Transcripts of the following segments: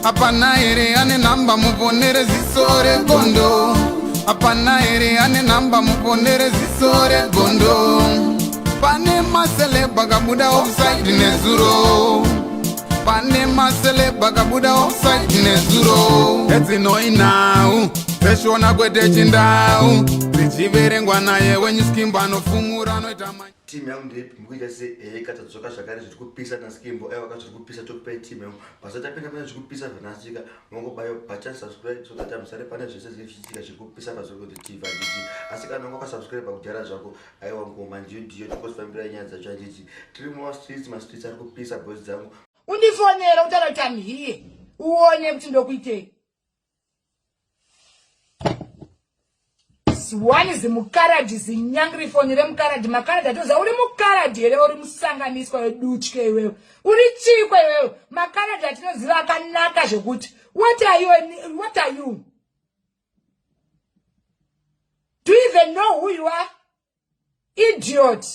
Apana ere ane namba muponere zisore gondo. Apana ere ane namba muponere zisore gondo. Pane masele bagabuda offside nezuro. Pane masele bagabuda offside nezuro. Eti noi now. Peshona kwete chindau. Zichiverengwa naye when you skimba no fumura no itama. Team yangu ndipo mkuja se katadzoka zvakare zvikupisa na skimbo vakazvikupisa tokupai team yangu pasatapinda pane zvikupisa zvanasika nongobayo button subscribe so that musare pane zvese zvichiitika zvikupisa pazvekuti TV anditi asi kana wakasubscribe kudhara zvako aiwa ngoma ndiyo tikosifambira nyaya dzacho anditi tiri streets ari kupisa boys dzangu undifonera utara kuti amhiye uone kuti ndokuitei. One is the mukaradi zinyangri fonire mukaradi makaradi atoza uri mukaradi here uri musanganiswa weduchke wewe uri chikwe wewe makaradi atinoziva akanaka zvekuti what are you do you even know who you are, idiot?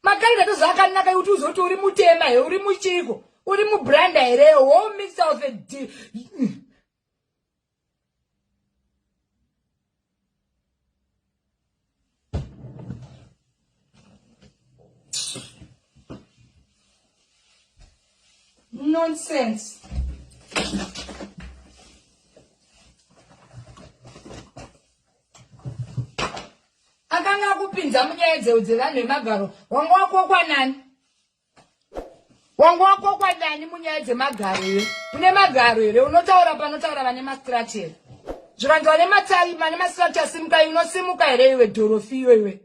Makaradi atoza akanaka kuti uzoti uri mutema here uri muchiko uri mubranda here wo mix of a nonsense. Akanga kupinza munyaya dzevanhu vemagaro wangu wako kwanani? Wangu wako kwanani munyaya dzemagaro here? Une magaro here unotaura panotaura vane mastrati here? Zvikanzi vane matai vane mastrati asimuka unosimuka here iwe dhorofi iwe?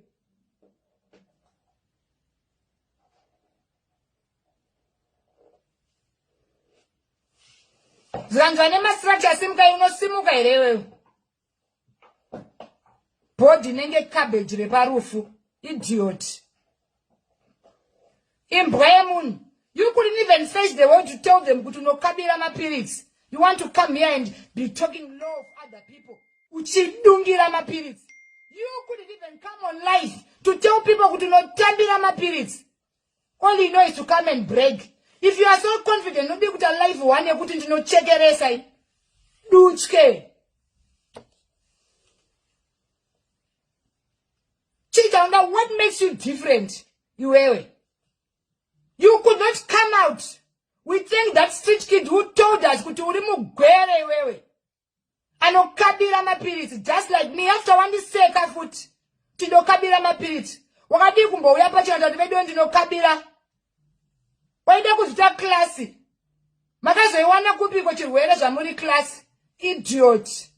Zvikanzi vane mastrati asimuka unosimuka here iwe? Body nenge cabbage reparufu, idiot. Imbwa yemunhu. You couldn't even face the word to tell them kuti unokabira mapiritsi. You want to come here and be talking low of other people. Uchidungira mapiritsi. You couldn't even come on live to tell people kuti unotambira mapiritsi. All you know is to come and brag. If you are so confident, nobody could alive one year kuti ndinochekeresa. Duchke. Chita, what makes you different? You could not come out. We think that street kid who told us kuti uri mugwere wewe. Anokabira mapiritsi just like me after one seka futi. Tinokabira mapiritsi. Wakadi kumbouya pachana kuti vedo ndinokabira. Waida kuzita klasi. Makazoiwana kupiko chirwere zvamuri klasi. Idiot.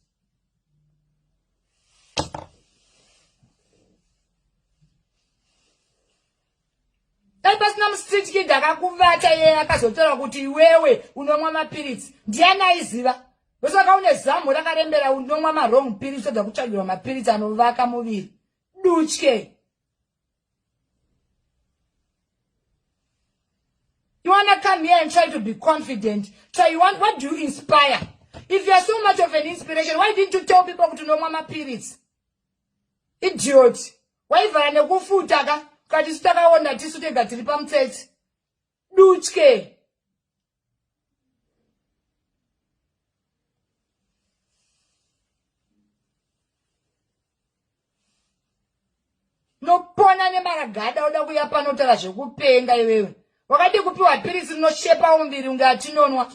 Pasina street kid akakuvata yeye akazotora kuti iwewe unomwa mapiritsi. Ndiani aiziva? Wesaka une zamu rakarembera unomwa ma wrong pills oda kutsvagirwa mapiritsi anovaka muviri. Duchke. You wanna come here and try to be confident? What do you inspire? If you are so much of an inspiration, why didn't you tell people to unomwa mapiritsi? Idiot. Waivhara nekufuta ka? Kati sitakaona tisutega tiri pamutsetse. Duchke. Nopona nemaragada oda kuya panotaura zvekupenga iwewe. Wakati kupiwa piritsi rinoshepa umbiri unga atinonwa.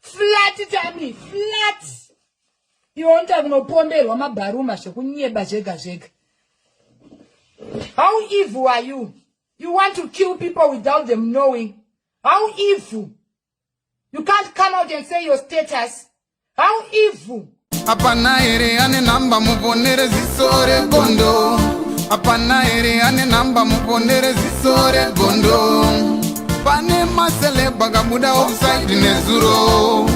Flat tami, flat. Iwonta kunopomberwa mabharuma zvekunyeba zvega zvega. How evil are you? You want to kill people without them knowing. How evil? You can't come out and say your status. How evil? Apana ere ane namba muponere zisore gondo. Apana ere ane namba muponere zisore gondo. Pane masele bagabuda offside nezuro.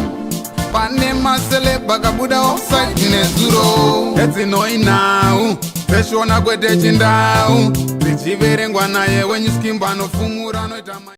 Pane masele bagabuda offside nezuro. Eti noi now. Peshona kwete chindau. Zichiverengwa naye when you skimba no fumura no itama.